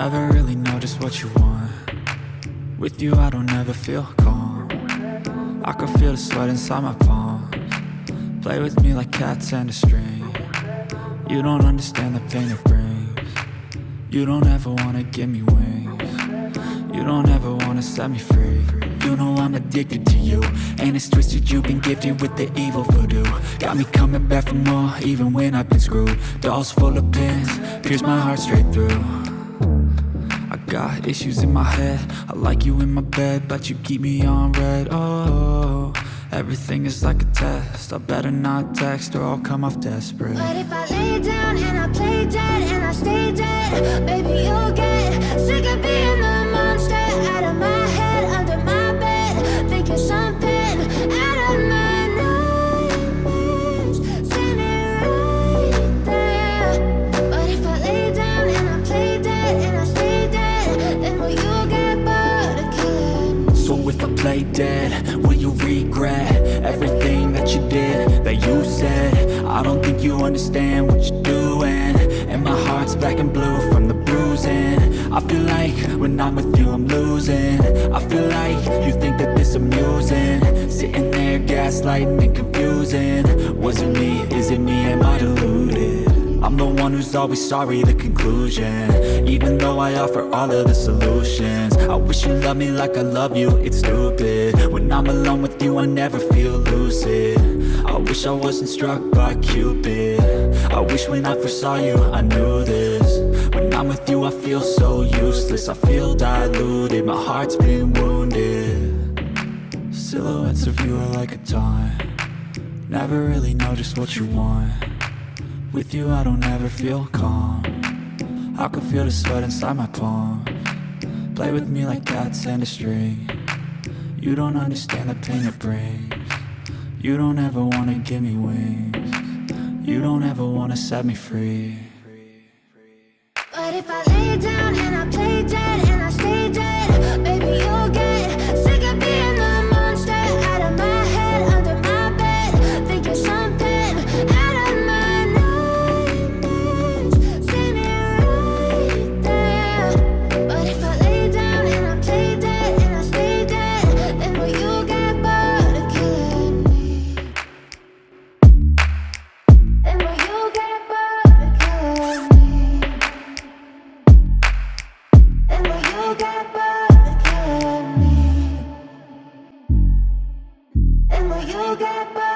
never really know just what you want. With you I don't ever feel calm. I can feel the sweat inside my palms. Play with me like cats and a string. You don't understand the pain it brings. You don't ever wanna give me wings. You don't ever wanna set me free. You know I'm addicted to you, and it's twisted, you've been gifted with the evil voodoo. Got me coming back for more, even when I've been screwed. Dolls full of pins, pierce my heart straight through. I got issues in my head, I like you in my bed, but you keep me on red. Oh, everything is like a test, I better not text or I'll come off desperate. But if I lay down and I play dead and I stay dead, baby you'll get sick of being the monster out of my head, under my bed, thinking something out of my nightmares, standing right there. But if I lay down and I play dead and I stay dead, then will you get bored of killing me? So if I play dead, will you regret everything that you did, that you said? I don't think you understand what you're doing, and my heart's black and blue from the bruising. I feel like when I'm with you I'm losing. I feel like you think that this amusing, sitting there gaslighting and confusing. Was it me? Is it me? Am I deluded? I'm the one who's always sorry, the conclusion, even though I offer all of the solutions. I wish you loved me like I love you, it's stupid. When I'm alone with you I never feel lucid. I wish I wasn't struck by Cupid. I wish when I first saw you I knew this. When I'm with you I feel so useless, I feel diluted, my heart's been wounded. Silhouettes of you are like a taunt, never really know just what you want. With you I don't ever feel calm, I can feel the sweat inside my palms. Play with me like cats and a string. You don't understand the pain it brings. You don't ever wanna give me wings. You don't ever wanna set me free. But if I lay down and I play dead and I stay dead, baby you'll get sick of being the monster out of my head, under my bed, thinking something out of my nightmares, standing right there. But if I lay down and I play dead and I stay dead, then will you get bored of killing me? Then will you get bored of killing me? Then will you get bored of killing me? Then will you get bored?